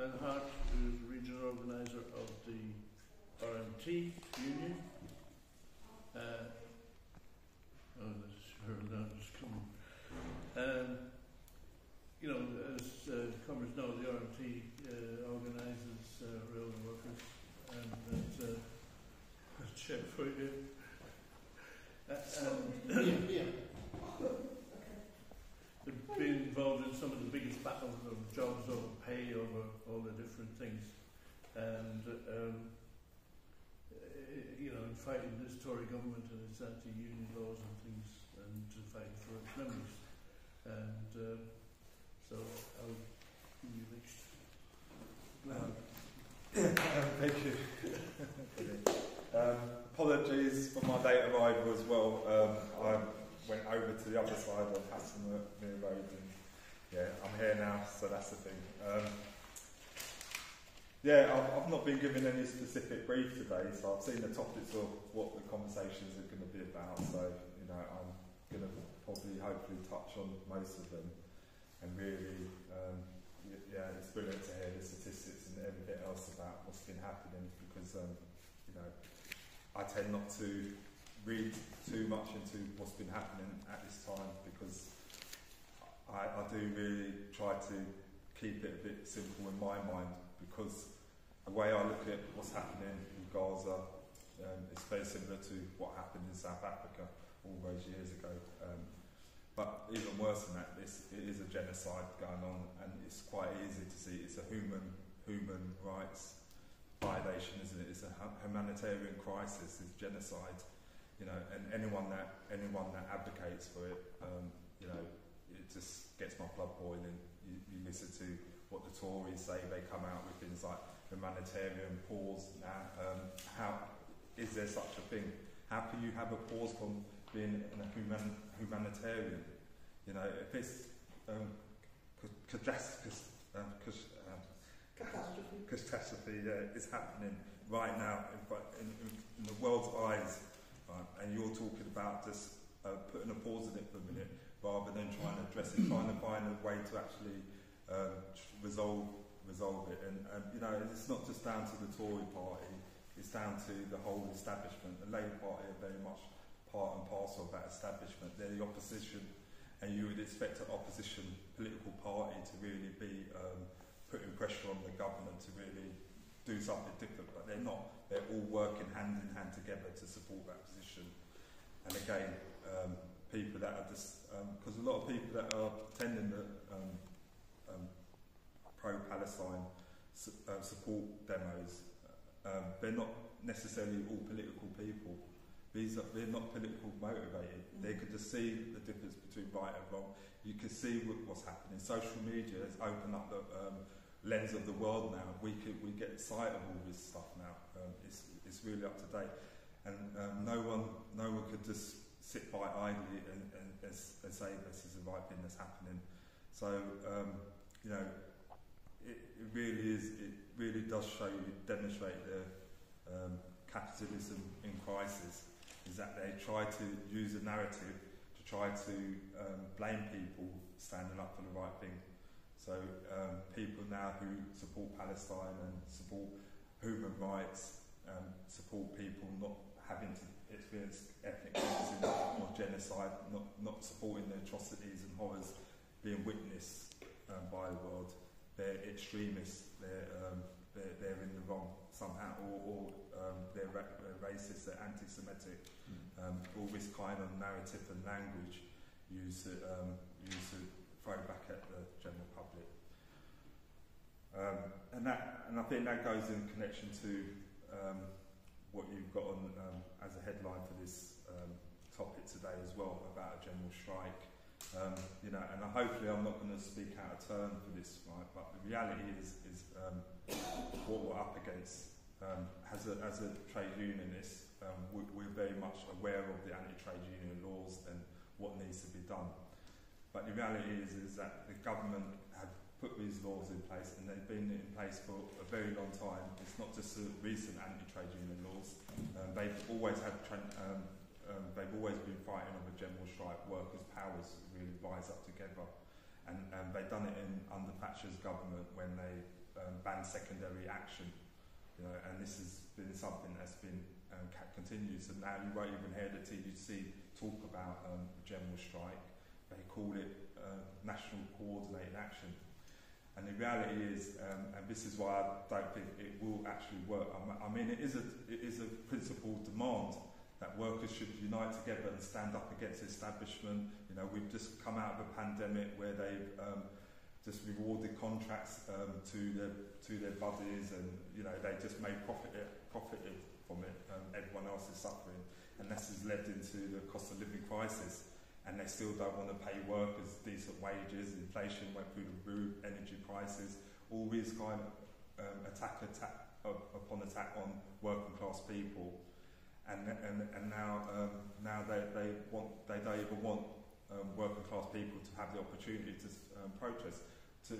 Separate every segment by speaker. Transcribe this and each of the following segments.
Speaker 1: Glenn Hart, who is the regional organiser of the RMT union. You know, as comers know, the RMT organises railway workers, and that's a check for you. They've been involved in some of the biggest battles of jobs over pay, over all the different things, and you know, in fighting this Tory government and its anti-union laws and things, and fighting for its members. And so I'll give you next.
Speaker 2: Thank you. Apologies for my late arrival as well. I went over to the other side of Hasselmere Road, and yeah, I'm here now, so that's the thing. I've not been given any specific brief today, so I've seen the topics of what the conversations are going to be about, so you know, I'm going to hopefully touch on most of them, and really, it's brilliant to hear the statistics and everything else about what's been happening, because you know, I tend not to read too much into what's been happening at this time, because I do really try to keep it a bit simple in my mind, because the way I look at what's happening in Gaza is very similar to what happened in South Africa all those years ago. But even worse than that, it is a genocide going on, and it's quite easy to see it's a human rights violation, isn't it? It's a humanitarian crisis, it's genocide, you know, and anyone that advocates for it, you know, it just gets my blood boiling. You listen to what the Tories say, they come out with things like humanitarian pause now. How is there such a thing? How can you have a pause from being a humanitarian? You know, if it's catastrophe is happening right now in the world's eyes, right? And you're talking about just putting a pause in it for a minute, rather than trying to address it, trying to find a way to actually resolve it. And you know, it's not just down to the Tory party, it's down to the whole establishment. The Labour Party are very much part and parcel of that establishment. They're the opposition, and you would expect an opposition political party to really be putting pressure on the government to really do something different, but they're not. They're all working hand in hand together to support that position. And again, people that are just, because a lot of people that are attending the pro-Palestine support demos, they're not necessarily all political people. They're not political motivated. They could just see the difference between right and wrong. You can see what's happening. Social media has opened up the lens of the world now. We get sight of all this stuff now. It's really up to date, and no one could just sit by idly and say this is the right thing that's happening. So you know, it really does show you, demonstrate the capitalism in crisis. Is that they try to use a narrative to try to blame people standing up for the right thing. So people now who support Palestine and support human rights, support people not having to experience ethnic cleansing or genocide, not supporting the atrocities and horrors being witnessed by the world. They're extremists. They're in the wrong somehow, or they're racist, they're anti-Semitic. All this kind of narrative and language used to throw back at the general public. And I think that goes in connection to what you've got on as a headline for this topic today as well, about a general strike. You know, and hopefully I'm not going to speak out of turn for this, right? But the reality is what we're up against. As a trade unionist, we're very much aware of the anti-trade union laws and what needs to be done. But the reality is that the government have put these laws in place, and they've been in place for a very long time. It's not just the recent anti-trade union laws. They've always been fighting of a general strike. Workers' powers really rise up together, and they've done it under Thatcher's government when they ban secondary action. You know, and this has been something that's been continued. So now you won't even hear the TUC talk about general strike. They call it national coordinated action. And the reality is, and this is why I don't think it will actually work. I mean, it is a principled demand that workers should unite together and stand up against the establishment. You know, we've just come out of a pandemic where they've just rewarded contracts to their buddies, and you know they just made profited from it. Everyone else is suffering, and this has led into the cost of living crisis. And they still don't want to pay workers decent wages. Inflation went through the roof, energy prices, all these kind of attack upon working class people. And now they don't even want working class people to have the opportunity to protest. The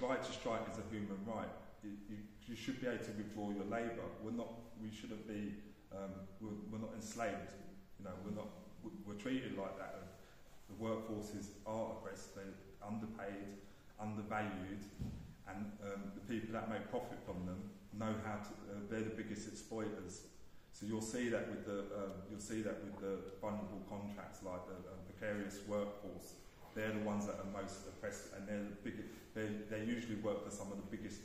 Speaker 2: right to strike is a human right. You should be able to withdraw your labour. We shouldn't be. We're not enslaved. You know, we're treated like that. The workforces are oppressed. They're underpaid, undervalued, and the people that make profit from them know how to. They're the biggest exploiters. So you'll see that with the vulnerable contracts, like the precarious workforce. They're the ones that are most oppressed, and they usually work for some of the biggest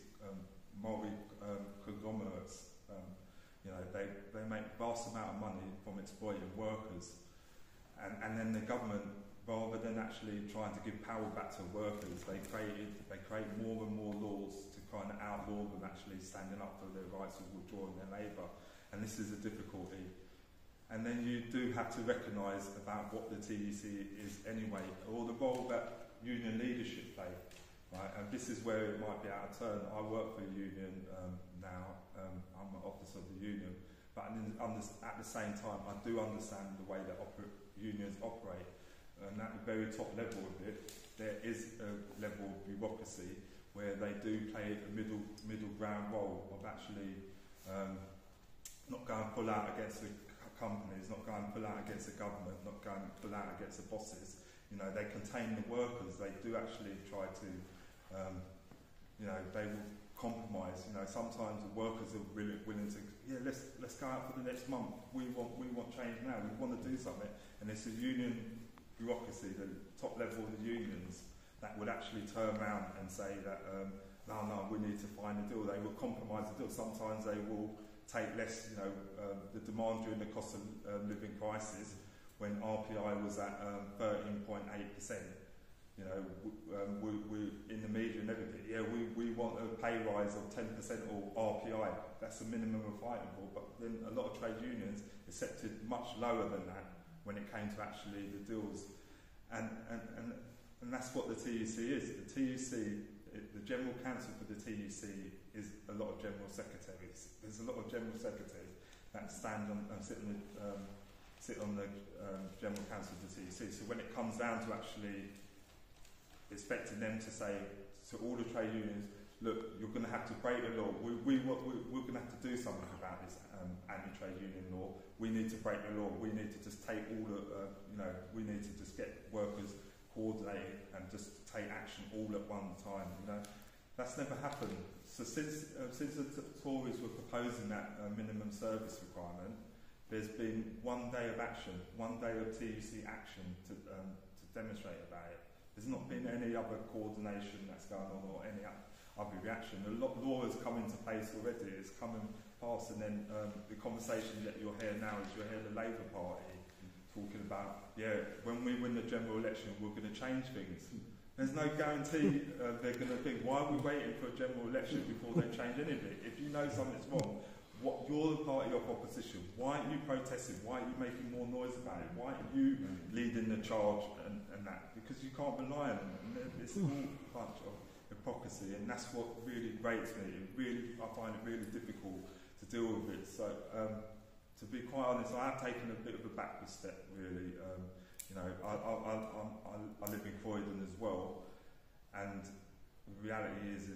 Speaker 2: conglomerates. You know, they make vast amount of money from exploiting workers, and then the government, rather than actually trying to give power back to workers, they create more and more laws to kind of outlaw them actually standing up for their rights of withdrawing their labour. And this is a difficulty. And then you do have to recognise about what the TUC is anyway, or the role that union leadership play. Right? And this is where it might be out of turn. I work for a union now. I'm an officer of the union, but at the same time, I do understand the way that unions operate. And at the very top level of it, there is a level of bureaucracy where they do play a middle ground role of actually not going full out against the companies, not going full out against the government, not going full out against the bosses. You know, they contain the workers. They do actually try to, you know, they will compromise. You know, sometimes the workers are willing to, let's go out for the next month. We want change now. We want to do something. And it's the union bureaucracy, the top level of the unions, that would actually turn around and say that no, we need to find a deal. They will compromise the deal. Sometimes they will take less. You know, the demand during the cost of living crisis, when RPI was at 13.8%. You know, we in the media and everything. Yeah, we want a pay rise of 10% or RPI. That's the minimum we're fighting for. But then a lot of trade unions accepted much lower than that when it came to actually the deals, and that's what the TUC is. The TUC, the General Counsel for the TUC, is a lot of General Secretaries. There's a lot of General Secretaries that stand on and sit on the General Counsel of the TUC. So when it comes down to actually expecting them to say to all the trade unions, look, you're going to have to break the law. We're going to have to do something about this anti-trade union law. We need to break the law. We need to just take all the, we need to just get workers coordinated and just take action all at one time. You know, that's never happened. So since the Tories were proposing that minimum service requirement, there's been 1 day of action, 1 day of TUC action to demonstrate about it. There's not been any other coordination that's going on or any other reaction. The law has come into place already. It's coming past, and then the conversation that you'll hear now is you'll hear the Labour Party talking about, when we win the general election, we're going to change things. There's no guarantee they're going to think, why are we waiting for a general election before they change anything? If you know something's wrong, you're the party of opposition. Why aren't you protesting? Why are you making more noise about it? Why aren't you leading the charge and that? Because you can't rely on them. It's all a bunch of hypocrisy, and that's what really grates me. I find it really difficult to deal with it. So, to be quite honest, I have taken a bit of a backward step, really. You know, I live in Croydon as well, and the reality is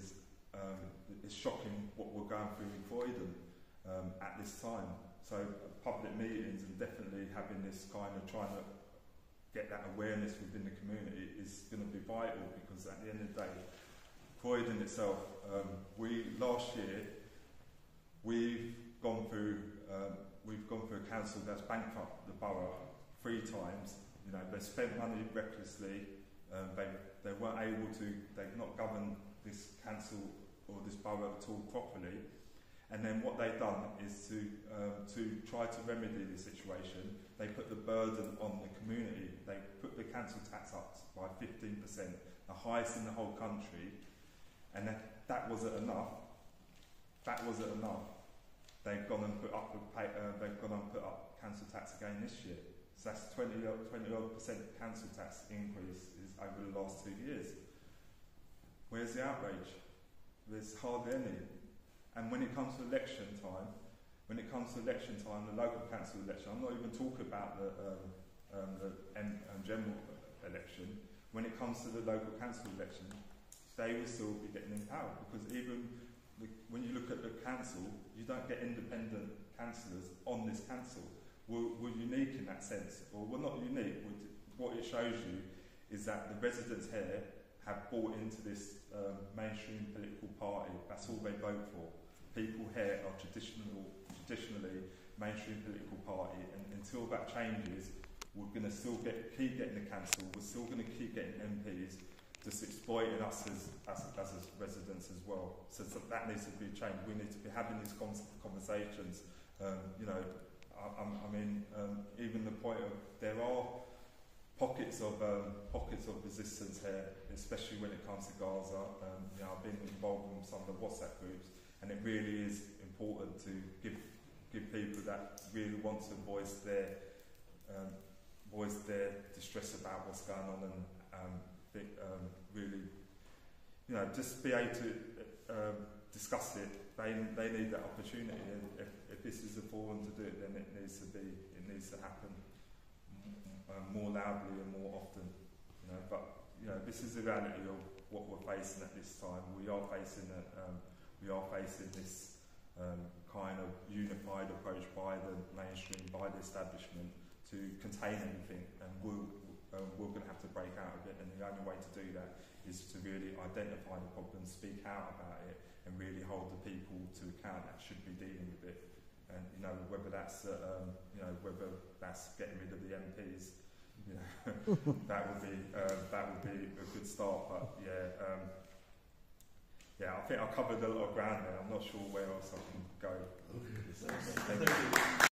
Speaker 2: it's shocking what we're going through in Croydon at this time. So public meetings and definitely having this kind of trying to get that awareness within the community is going to be vital, because at the end of the day, Croydon itself, last year we've gone through a council that's bankrupt the borough 3 times. You know, they spent money recklessly. They weren't able to. They've not governed this council or this borough at all properly. And then what they've done is to try to remedy the situation. They put the burden on the community. They put the council tax up by 15%, the highest in the whole country. And that wasn't enough. They've gone and put up council tax again this year. So that's 20% council tax increase is over the last 2 years. Where's the outrage? There's hardly any. And when it comes to election time, the local council election, I'm not even talking about the general election. When it comes to the local council election, they will still be getting in power, because even when you look at the council, you don't get independent councillors on this council. We're unique in that sense, or we're not unique. What it shows you is that the residents here have bought into this mainstream political party. That's all they vote for. People here are traditionally mainstream political party, and until that changes, we're going to still keep getting the council. We're still going to keep getting MPs just exploiting us as residents as well. So that needs to be changed. We need to be having these conversations. Even the point of there are pockets of resistance here, especially when it comes to Gaza. I've been involved in some of the WhatsApp groups, and it really is important to give people that really want to voice their distress about what's going on, and really, just be able to discuss it. They need that opportunity, and if this is a forum to do it, then it needs to happen more loudly and more often. This is the reality of what we're facing at this time. We are facing this kind of unified approach by the mainstream, by the establishment, to contain everything, and we're going to have to break out of it. And the only way to do that is to really identify the problem, speak out about it, and really hold the people to account that should be dealing with it. And whether that's getting rid of the MPs, that would be a good start. But I think I covered a lot of ground there. I'm not sure where else I can go.
Speaker 1: Okay.
Speaker 2: Thank you.